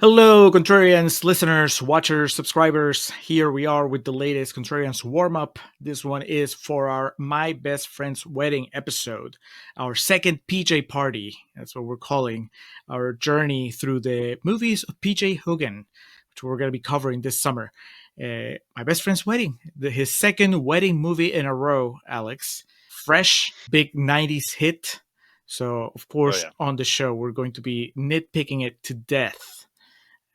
Hello, Contrarians, listeners, watchers, subscribers. Here we are with the latest Contrarians warm up. This one is for our My Best Friend's Wedding episode, our second PJ party. That's what we're calling our journey through the movies of PJ Hogan, which we're going to be covering this summer. My Best Friend's Wedding, his second wedding movie in a row, Alex. Fresh, big 90s hit. So, of course, on the show, we're going to be nitpicking it to death.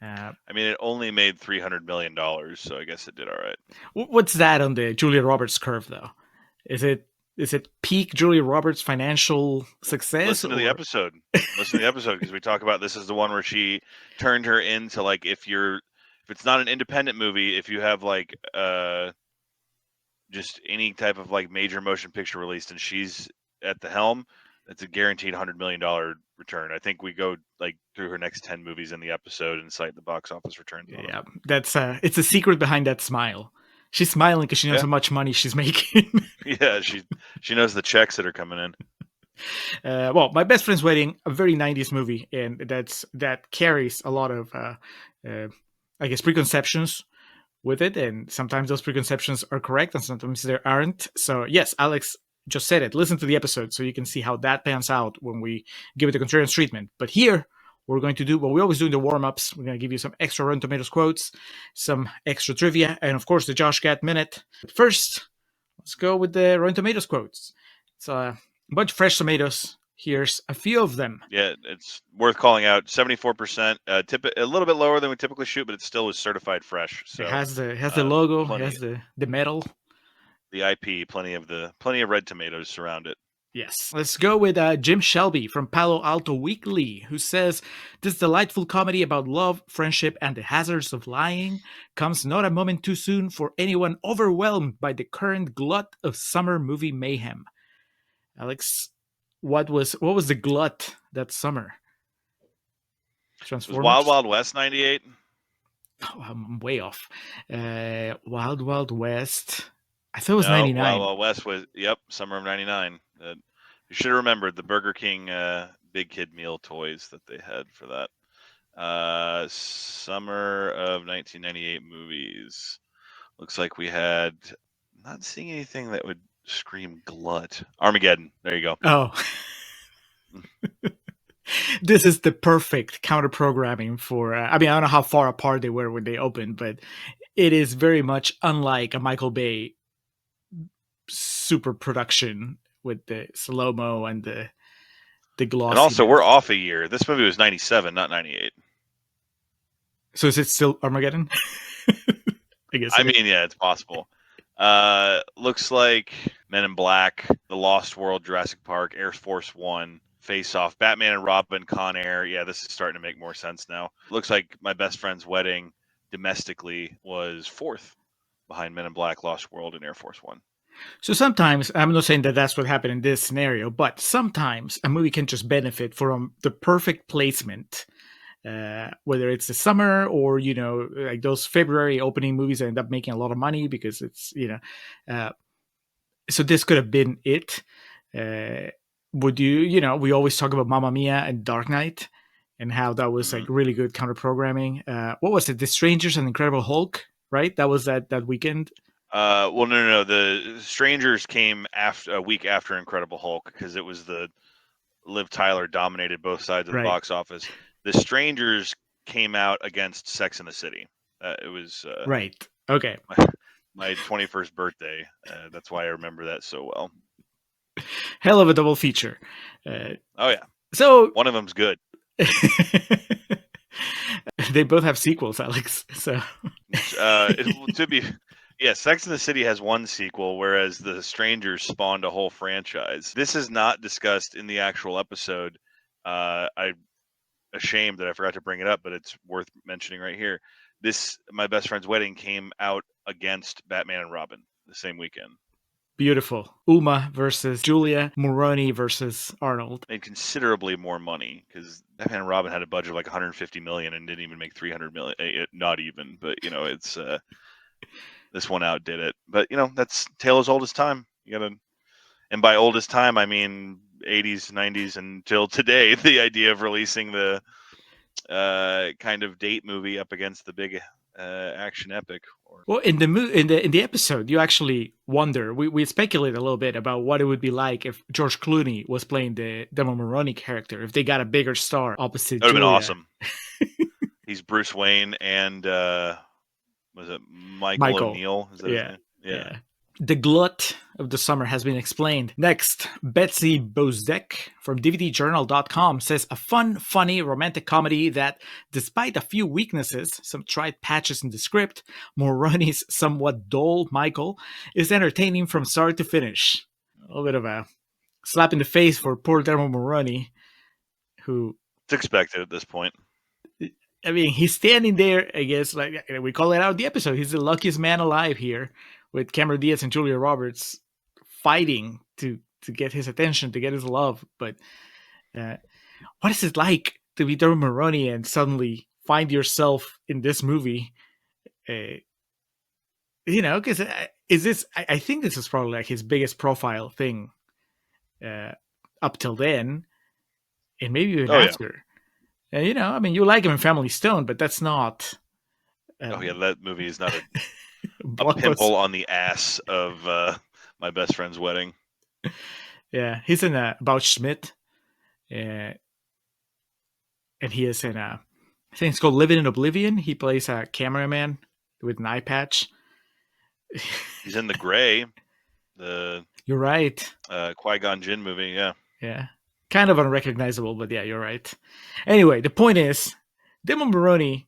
I mean, it only made $300 million, so I guess it did all right. What's that on the Julia Roberts curve, though? Is it peak Julia Roberts financial success? Listen to the episode. Listen to the episode because we talk about this is the one where she turned her into like if it's not an independent movie, if you have like just any type of like major motion picture released and she's at the helm, it's a guaranteed $100 million return. I think we go like through her next 10 movies in the episode and cite the box office returns. Yeah, that's it's a secret behind that smile. She's smiling because she knows how much money she's making. Yeah, she knows the checks that are coming in. Well, My Best Friend's Wedding, a very 90s movie, and that carries a lot of, I guess, preconceptions with it, and sometimes those preconceptions are correct, and sometimes they aren't. So, yes, Alex just said it. Listen to the episode so you can see how that pans out when we give it the Contrarians treatment. But here, we're going to do what we always do in the warm-ups. We're going to give you some extra Rotten Tomatoes quotes, some extra trivia, and of course the Josh Gad Minute. But first, let's go with the Rotten Tomatoes quotes. It's a bunch of fresh tomatoes. Here's a few of them. Yeah, it's worth calling out. 74%, a little bit lower than we typically shoot, but it still was certified fresh. So it has the logo, it has the metal, the IP, plenty of red tomatoes surround it. Yes. Let's go with Jim Shelby from Palo Alto Weekly, who says, "This delightful comedy about love, friendship, and the hazards of lying comes not a moment too soon for anyone overwhelmed by the current glut of summer movie mayhem." Alex, what was the glut that summer? Transformers? Was Wild Wild West 98? Oh, I'm way off. Wild Wild West. I thought it was 99. Wild Wild West was, summer of 99. You should have remembered the Burger King Big Kid Meal toys that they had for that. Summer of 1998 movies. Looks like we had, not seeing anything that would scream glut. Armageddon. There you go. Oh. This is the perfect counter programming for, I don't know how far apart they were when they opened, but it is very much unlike a Michael Bay super production with the slow-mo and the gloss. And also, we're off a year. This movie was 97, not 98. So is it still Armageddon? I guess. Yeah, it's possible. Looks like Men in Black, The Lost World, Jurassic Park, Air Force One, Face Off, Batman and Robin, Con Air. Yeah, this is starting to make more sense now. Looks like My Best Friend's Wedding domestically was fourth behind Men in Black, Lost World, and Air Force One. So sometimes, I'm not saying that that's what happened in this scenario, but sometimes a movie can just benefit from the perfect placement, whether it's the summer or, like those February opening movies that end up making a lot of money because it's, so this could have been it. Would you, we always talk about Mamma Mia and Dark Knight and how that was like really good counter programming. What was it? The Strangers and Incredible Hulk, right? That was that weekend. Well, no. The Strangers came a week after Incredible Hulk because it was the Liv Tyler dominated both sides of the box office. The Strangers came out against Sex and the City. It was right. Okay. My 21st birthday. That's why I remember that so well. Hell of a double feature. Oh yeah. So one of them's good. They both have sequels, Alex. So Sex and the City has one sequel, whereas The Strangers spawned a whole franchise. This is not discussed in the actual episode. I'm ashamed that I forgot to bring it up, but it's worth mentioning right here. This My Best Friend's Wedding came out against Batman and Robin the same weekend. Beautiful. Uma versus Julia, Mulroney versus Arnold. Made considerably more money because Batman and Robin had a budget of like $150 million and didn't even make $300 million. Not even, but it's this one outdid it. But that's tale as old as time. And by old as time, I mean 80s, 90s until today. The idea of releasing the kind of date movie up against the big action epic. Well, in the episode, you actually wonder. We speculate a little bit about what it would be like if George Clooney was playing the Demo Moroni character. If they got a bigger star opposite That would have been Julia. awesome. He's Bruce Wayne and was it Michael Michael. O'Neill? Is that his name? Yeah. The glut of the summer has been explained. Next, Betsy Bozdek from DVDjournal.com says a fun, funny, romantic comedy that, despite a few weaknesses, some tried patches in the script, Moroni's somewhat dull Michael, is entertaining from start to finish. A little bit of a slap in the face for poor Dermot Moroni, who... It's expected at this point. I mean, he's standing there, I guess, like we call it out in the episode. He's the luckiest man alive here, with Cameron Diaz and Julia Roberts fighting to get his attention, to get his love. But what is it like to be Dermot Mulroney and suddenly find yourself in this movie? Because I think this is probably like his biggest profile thing up till then, and maybe even after. And I mean, you like him in Family Stone, but that's not. That movie is not a pimple on the ass of My Best Friend's Wedding. Yeah, he's in About Schmidt, and he is in I think it's called Living in Oblivion. He plays a cameraman with an eye patch. He's in The Gray, You're right. Qui-Gon Jinn movie. Yeah, kind of unrecognizable, but yeah, you're right. Anyway, the point is, Dermot Mulroney,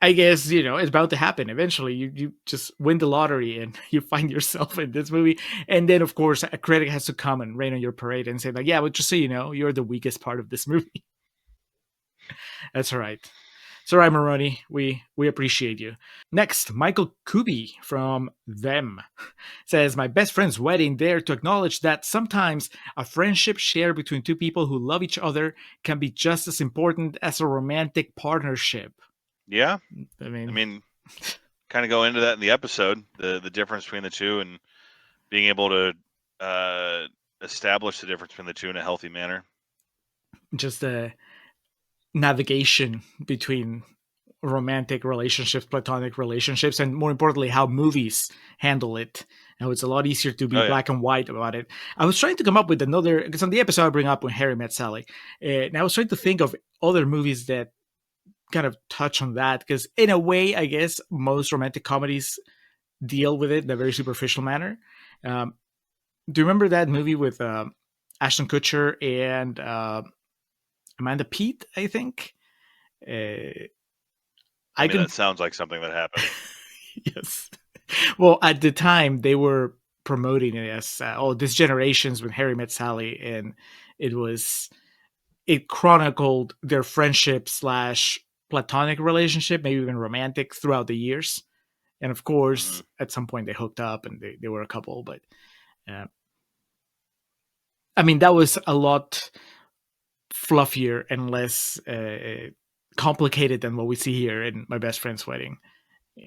I guess, it's about to happen. Eventually, you just win the lottery and you find yourself in this movie. And then, of course, a critic has to come and rain on your parade and say, like, yeah, but just so you know, you're the weakest part of this movie. That's all right. It's all right, Mulroney. We appreciate you. Next, Michael Kubi from Them says, my best friend's wedding there to acknowledge that sometimes a friendship shared between two people who love each other can be just as important as a romantic partnership. Yeah. I mean, kind of go into that in the episode, the difference between the two and being able to establish the difference between the two in a healthy manner. Just the navigation between romantic relationships, platonic relationships, and more importantly, how movies handle it. Now, it's a lot easier to be black and white about it. I was trying to come up with another, because on the episode I bring up When Harry Met Sally, and I was trying to think of other movies that kind of touch on that, because in a way, I guess most romantic comedies deal with it in a very superficial manner. Do you remember that movie with Ashton Kutcher and Amanda Peet, I think? That sounds like something that happened. Yes. Well, at the time, they were promoting it as, this generation's When Harry Met Sally, and it chronicled their friendship / platonic relationship, maybe even romantic, throughout the years. And of course, at some point they hooked up and they were a couple. But I mean, that was a lot fluffier and less complicated than what we see here in My Best Friend's Wedding.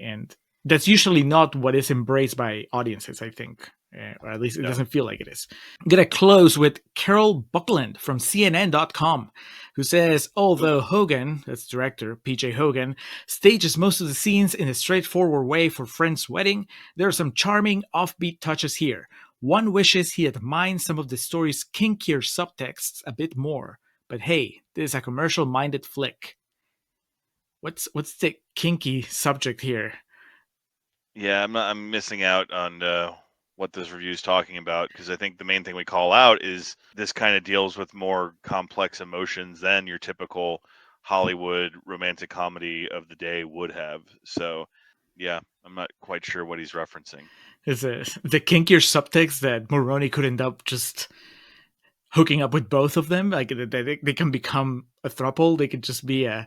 And that's usually not what is embraced by audiences, I think. Or at least it doesn't feel like it is. I'm going to close with Carol Buckland from CNN.com, who says, although Hogan, that's director PJ Hogan, stages most of the scenes in a straightforward way for Friend's Wedding, there are some charming offbeat touches here. One wishes he had mined some of the story's kinkier subtexts a bit more. But hey, this is a commercial-minded flick. What's the kinky subject here? Yeah, I'm missing out on what this review is talking about, because I think the main thing we call out is this kind of deals with more complex emotions than your typical Hollywood romantic comedy of the day would have. So, yeah, I'm not quite sure what he's referencing. Is it the kinkier subtext that Mulroney could end up just hooking up with both of them? Like they can become a throuple. They could just be a.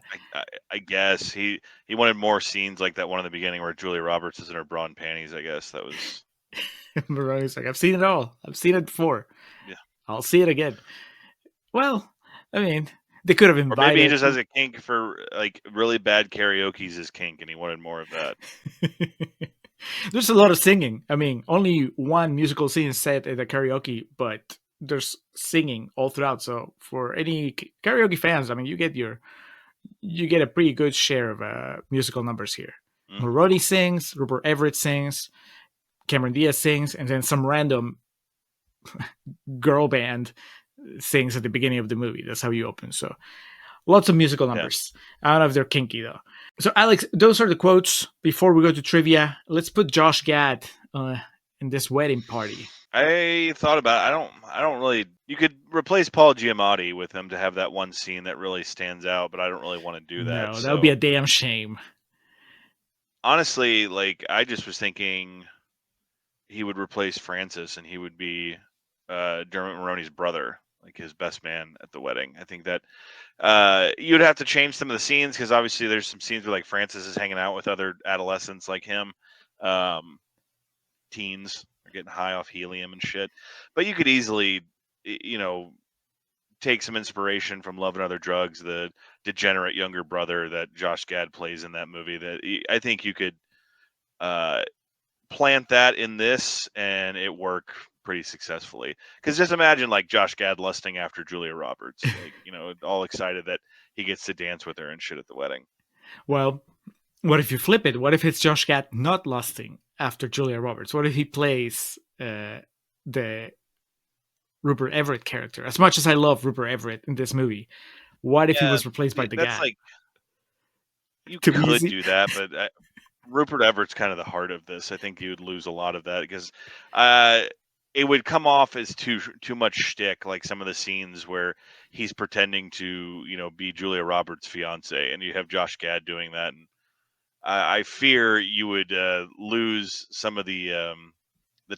I guess he wanted more scenes like that one in the beginning where Julia Roberts is in her bra and panties. I guess that was. Mulroney's like, I've seen it all. I've seen it before. Yeah, I'll see it again. Well, I mean, they could have invited. Or maybe he just has a kink for like really bad karaoke's his kink, and he wanted more of that. There's a lot of singing. I mean, only one musical scene set at the karaoke, but there's singing all throughout. So for any karaoke fans, I mean, you get your you get a pretty good share of musical numbers here. Mm-hmm. Maroney sings, Rupert Everett sings, Cameron Diaz sings, and then some random girl band sings at the beginning of the movie. That's how you open. So lots of musical Yeah. numbers. I don't know if they're kinky though. So Alex, those are the quotes. Before we go to trivia, let's put Josh Gad in this wedding party. I thought about it. I don't really. You could replace Paul Giamatti with him to have that one scene that really stands out, but I don't really want to do that. No, that would be So a damn shame. honestly, like I just was thinking he would replace Francis and he would be Dermot Mulroney's brother, like his best man at the wedding. I think that you'd have to change some of the scenes because obviously there's some scenes where like Francis is hanging out with other adolescents like him. Teens are getting high off helium and shit. But you could easily, take some inspiration from Love and Other Drugs, the degenerate younger brother that Josh Gad plays in that movie. That I think you could plant that in this and it work pretty successfully. Because just imagine like Josh Gad lusting after Julia Roberts, like all excited that he gets to dance with her and shit at the wedding. Well, what if you flip it? What if it's Josh Gad not lusting after Julia Roberts? What if he plays the Rupert Everett character? As much as I love Rupert Everett in this movie, what if he Yeah, was replaced by the that's Gad? like you Too could easy. do that, but Rupert Everett's kind of the heart of this. I think you would lose a lot of that because it would come off as too much shtick, like some of the scenes where he's pretending to be Julia Roberts' fiance, and you have Josh Gad doing that, and I fear you would lose some of the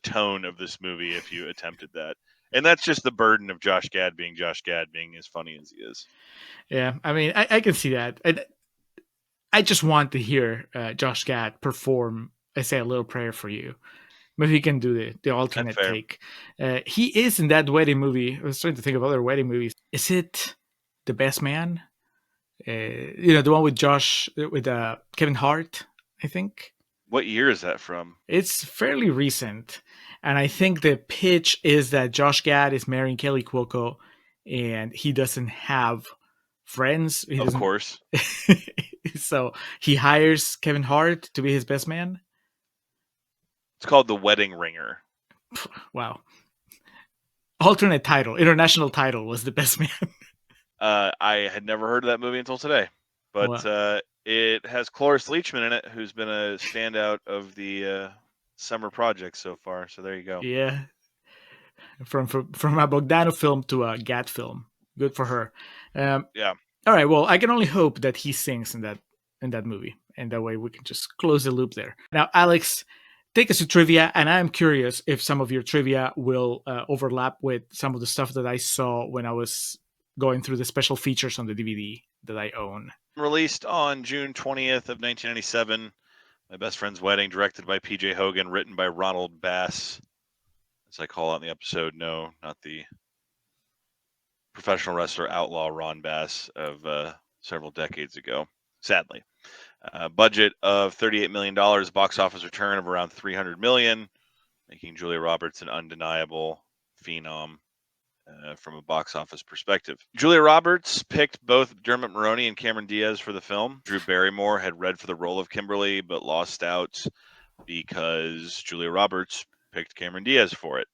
tone of this movie if you attempted that. And that's just the burden of Josh Gad being as funny as he is. Yeah, I mean, I can see that. I just want to hear Josh Gad perform "I Say a Little Prayer for You." Maybe he can do the That's alternate fair. take. He is in that wedding movie. I was trying to think of other wedding movies. Is it The Best Man? The one with Kevin Hart, I think. What year is that from? It's fairly recent, and I think the pitch is that Josh Gad is marrying Kelly Cuoco, and he doesn't have friends. He Of doesn't. course. So he hires Kevin Hart to be his best man. It's called The Wedding Ringer. Wow. Alternate title, international title was The Best Man. I had never heard of that movie until today, but Well, it has Cloris Leachman in it, who's been a standout of the summer project so far. So there you go. yeah, from a Bogdanov film to a Gad film. Good for her. Yeah. All right. Well, I can only hope that he sings in that movie, and that way we can just close the loop there. Now, Alex, take us to trivia, and I'm curious if some of your trivia will overlap with some of the stuff that I saw when I was going through the special features on the DVD that I own. Released on June 20th of 1997. My Best Friend's Wedding, directed by PJ Hogan, written by Ronald Bass. As I call out in the episode, no, not the professional wrestler outlaw Ron Bass of several decades ago, sadly. Budget of $38 million, box office return of around $300 million, making Julia Roberts an undeniable phenom from a box office perspective. Julia Roberts picked both Dermot Mulroney and Cameron Diaz for the film. Drew Barrymore had read for the role of Kimberly, but lost out because Julia Roberts picked Cameron Diaz for it.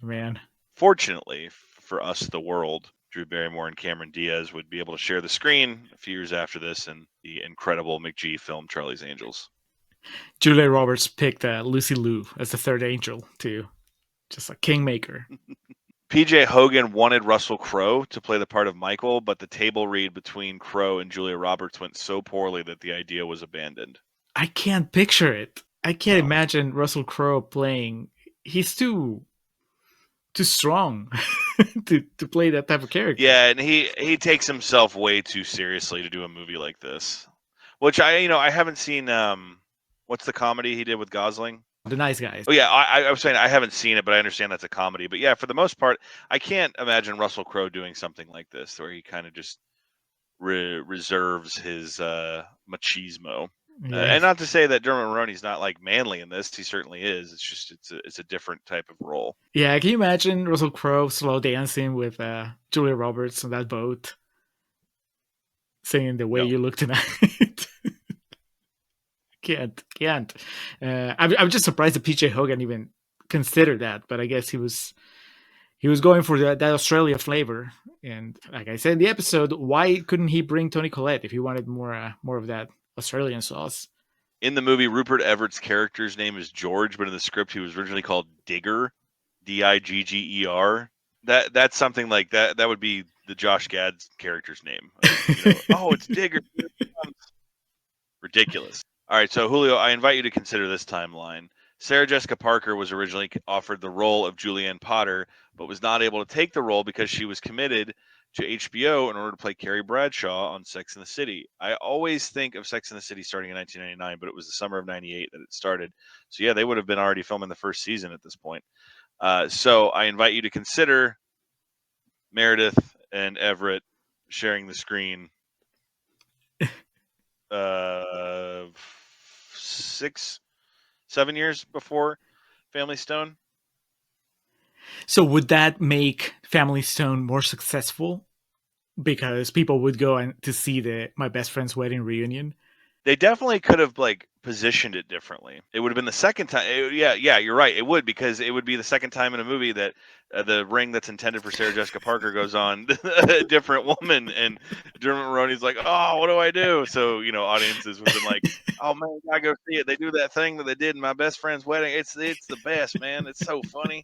Man. Fortunately for us, the world, Drew Barrymore and Cameron Diaz would be able to share the screen a few years after this in the incredible McG film Charlie's Angels. Julia Roberts picked Lucy Liu as the third angel, too. Just a kingmaker. PJ Hogan wanted Russell Crowe to play the part of Michael, but the table read between Crowe and Julia Roberts went so poorly that the idea was abandoned. I can't picture it. I can't imagine Russell Crowe playing. He's too strong to play that type of character. Yeah, and he takes himself way too seriously to do a movie like this. Which I haven't seen. What's the comedy he did with Gosling? The Nice Guys. Oh yeah, I was saying I haven't seen it, but I understand that's a comedy. But yeah, for the most part, I can't imagine Russell Crowe doing something like this, where he kind of just reserves his machismo. And not to say that Dermot Mulroney's not like manly in this; he certainly is. It's just it's a different type of role. Yeah, can you imagine Russell Crowe slow dancing with Julia Roberts on that boat? saying the way No. you look tonight. Can't. I'm just surprised that PJ Hogan even considered that, but I guess he was going for that Australia flavor. And like I said in the episode, why couldn't he bring Toni Collette if he wanted more of that Australian sauce? In the movie, Rupert Everett's character's name is George, but in the script he was originally called Digger, Digger. That's something like that. That would be the Josh Gad's character's name. Oh, it's Digger. Ridiculous. All right, so Julio, I invite you to consider this timeline. Sarah Jessica Parker was originally offered the role of Julianne Potter, but was not able to take the role because she was committed to HBO in order to play Carrie Bradshaw on Sex and the City. I always think of Sex and the City starting in 1999, but it was the summer of 98 that it started. So yeah, they would have been already filming the first season at this point. So I invite you to consider Meredith and Everett sharing the screen 6-7 years before Family Stone. So would that make Family Stone more successful because people would go and to see the My Best Friend's Wedding reunion? They definitely could have positioned it differently. It would have been the second time. Yeah, you're right. It would, because it would be the second time in a movie that the ring that's intended for Sarah Jessica Parker goes on a different woman, and Dermot Mulroney's like, "Oh, what do I do?" So audiences would have been like, "Oh man, I gotta go see it. They do that thing that they did in My Best Friend's Wedding. It's the best, man. It's so funny."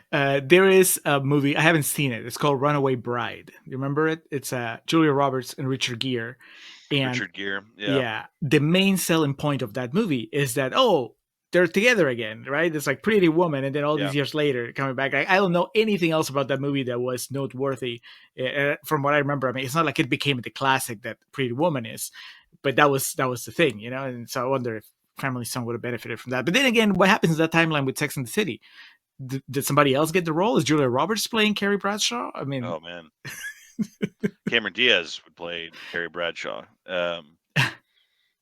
There is a movie, I haven't seen it. It's called Runaway Bride. You remember it? It's Julia Roberts and Richard Gere. And Richard Gere, yeah, the main selling point of that movie is that, they're together again, right? It's like Pretty Woman, and then all these years later coming back. I don't know anything else about that movie that was noteworthy. From what I remember, I mean, it's not like it became the classic that Pretty Woman is, but that was the thing, And so I wonder if Family Stone would have benefited from that. But then again, what happens in that timeline with Sex and the City? Did somebody else get the role? Is Julia Roberts playing Carrie Bradshaw? I mean, oh man, Cameron Diaz would play Carrie Bradshaw,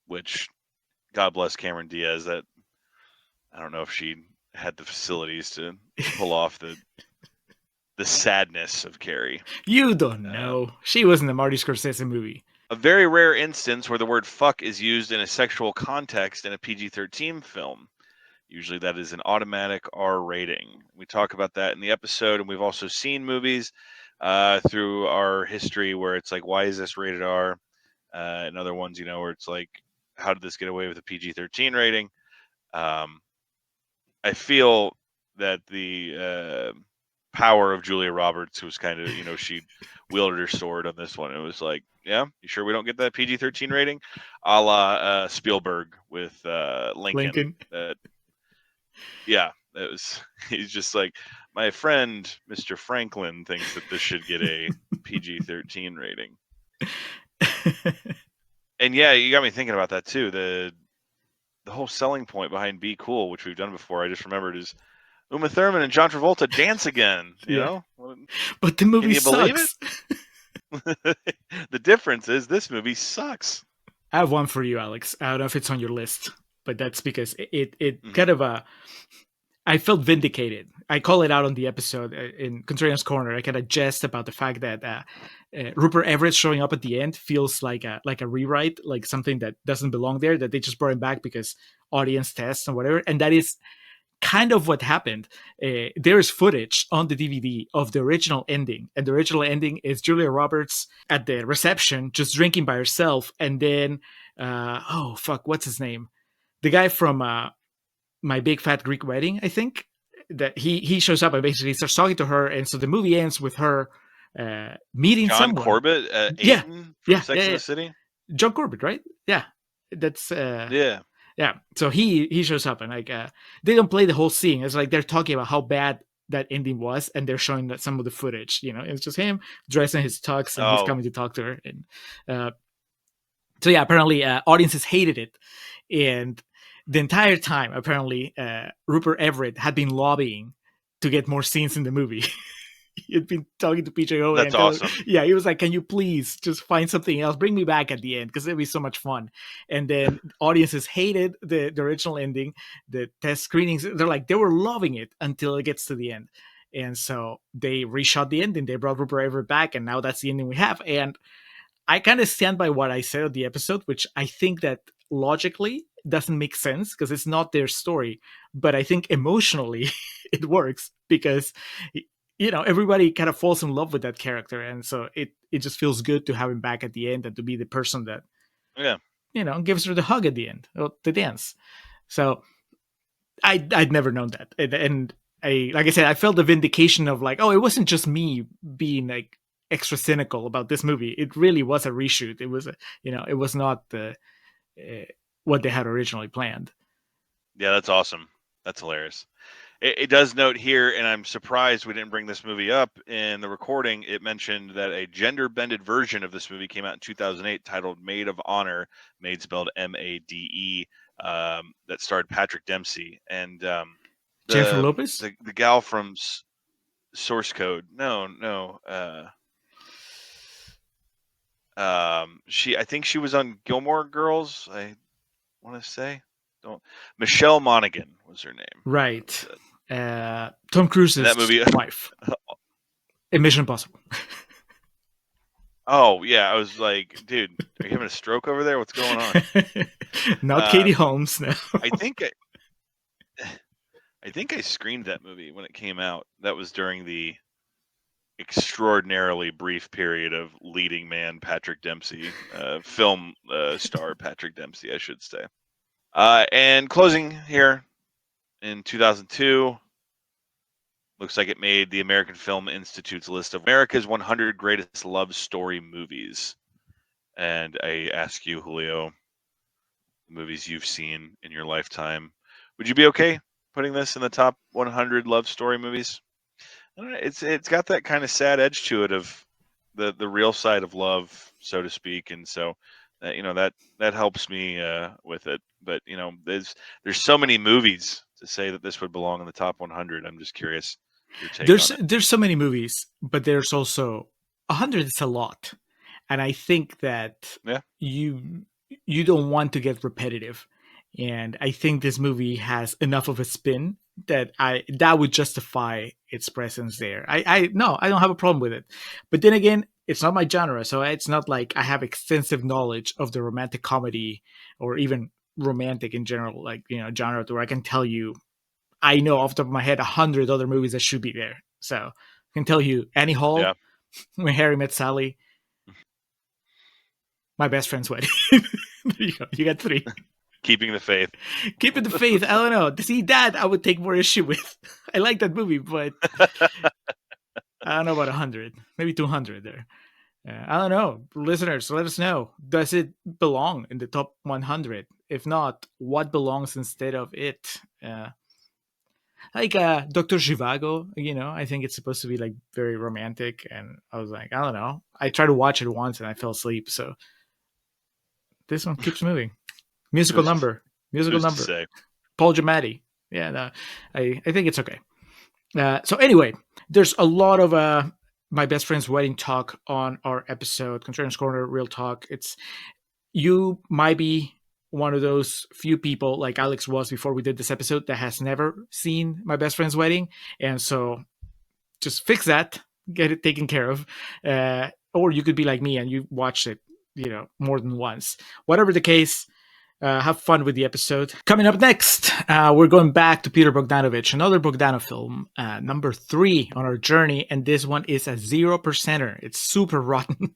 which, God bless Cameron Diaz. That I don't know if she had the facilities to pull off the sadness of Carrie. You don't know. She was in the Marty Scorsese movie. A very rare instance where the word fuck is used in a sexual context in a PG-13 film. Usually that is an automatic R rating. We talk about that in the episode, and we've also seen movies through our history where it's like, why is this rated R? And other ones, where it's like, how did this get away with a PG-13 rating? I feel that the power of Julia Roberts was kind of, she wielded her sword on this one. It was like, yeah, you sure we don't get that PG-13 rating? A la Spielberg with Lincoln. Yeah, that was. He's just like, my friend, Mr. Franklin, thinks that this should get a PG-13 rating. And yeah, you got me thinking about that too. The whole selling point behind Be Cool, which we've done before, I just remembered, is Uma Thurman and John Travolta dance again. You know? But the movie sucks. Believe it? The difference is this movie sucks. I have one for you, Alex. I don't know if it's on your list, but that's because it kind of I felt vindicated. I call it out on the episode in Contrarians Corner. I kind of jest about the fact that Rupert Everett showing up at the end feels like a rewrite, like something that doesn't belong there, that they just brought him back because audience tests and whatever. And that is kind of what happened. There is footage on the DVD of the original ending, and the original ending is Julia Roberts at the reception just drinking by herself, and then what's his name, the guy from My Big Fat Greek Wedding, I think, that he shows up and basically starts talking to her, and so the movie ends with her meeting John someone. Corbett, Aiton from Sex and the City. John Corbett, right? Yeah, that's yeah. So he shows up, and they don't play the whole scene. It's like they're talking about how bad that ending was, and they're showing that some of the footage. It's just him dressed in his tux, and he's coming to talk to her. And so yeah, apparently audiences hated it, and the entire time, apparently, Rupert Everett had been lobbying to get more scenes in the movie. He had been talking to PJ Hogan. That's awesome. Yeah, he was like, can you please just find something else? Bring me back at the end, because it'd be so much fun. And then audiences hated the original ending. The test screenings, they were loving it until it gets to the end. And so they reshot the ending. They brought Rupert Everett back, and now that's the ending we have. And I kind of stand by what I said of the episode, which I think that logically doesn't make sense because it's not their story, but I think emotionally it works because everybody kind of falls in love with that character, and so it just feels good to have him back at the end and to be the person that Yeah. gives her the hug at the end, or the dance. So I'd never known that, and I like I said, I felt the vindication of like, oh, it wasn't just me being like extra cynical about this movie. It really was a reshoot. It was it was not the what they had originally planned. Yeah, that's awesome. That's hilarious. It does note here, and I'm surprised we didn't bring this movie up in the recording. It mentioned that a gender-bended version of this movie came out in 2008 titled Maid of Honor, maid spelled M-A-D-E, that starred Patrick Dempsey. And Jennifer the, Lopez? the gal from Source Code. No. I think she was on Gilmore Girls, I want to say. Michelle Monaghan was her name. Right. Tom Cruise's that movie, wife. Mission Impossible. Oh yeah, I was like, dude, are you having a stroke over there? What's going on? Not Katie Holmes, no. I think I screened that movie when it came out. That was during the extraordinarily brief period of leading man Patrick Dempsey, film star Patrick Dempsey, I should say. And closing here in 2002. Looks like it made the American Film Institute's list of America's 100 greatest love story movies. And I ask you, Julio, the movies you've seen in your lifetime, would you be okay putting this in the top 100 love story movies? I don't know, it's got that kind of sad edge to it of the real side of love, so to speak, and so that helps me with it. But there's so many movies to say that this would belong in the top 100. I'm just curious. There's so many movies, but there's also 100 is a lot, and I think that you don't want to get repetitive, and I think this movie has enough of a spin that would justify its presence there. I don't have a problem with it, but then again, it's not my genre, so it's not like I have extensive knowledge of the romantic comedy or even romantic in general, like genre, where I can tell you. I know off the top of my head 100 other movies that should be there. So I can tell you Annie Hall, When Harry Met Sally, My Best Friend's Wedding. There you go. You got 3. Keeping the Faith. Keeping the Faith. I don't know. To see that, I would take more issue with. I like that movie, but I don't know about 100. Maybe 200 there. I don't know. Listeners, let us know. Does it belong in the top 100? If not, what belongs instead of it? Like Dr. Zhivago, I think it's supposed to be like very romantic, and I was like, I don't know. I tried to watch it once and I fell asleep, so this one keeps moving. Musical number. Paul Giamatti. Yeah, no, I think it's okay. So anyway, there's a lot of My Best Friend's Wedding talk on our episode, Contrarians Corner, Real Talk. You might be one of those few people like Alex was before we did this episode that has never seen My Best Friend's Wedding. And so just fix that, get it taken care of. Or you could be like me and you watched it, more than once. Whatever the case, have fun with the episode. Coming up next, we're going back to Peter Bogdanovich, another Bogdanov film, number 3 on our journey. And this one is a 0%er. It's super rotten.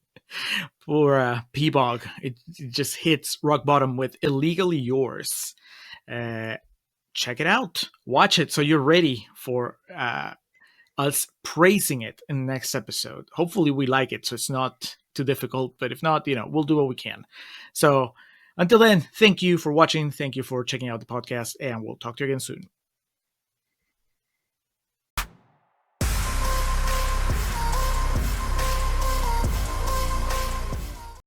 For P-Bog, it just hits rock bottom with Illegally Yours. Check it out. Watch it so you're ready for us praising it in the next episode. Hopefully we like it so it's not too difficult, but if not, we'll do what we can. So until then, thank you for watching. Thank you for checking out the podcast, and we'll talk to you again soon.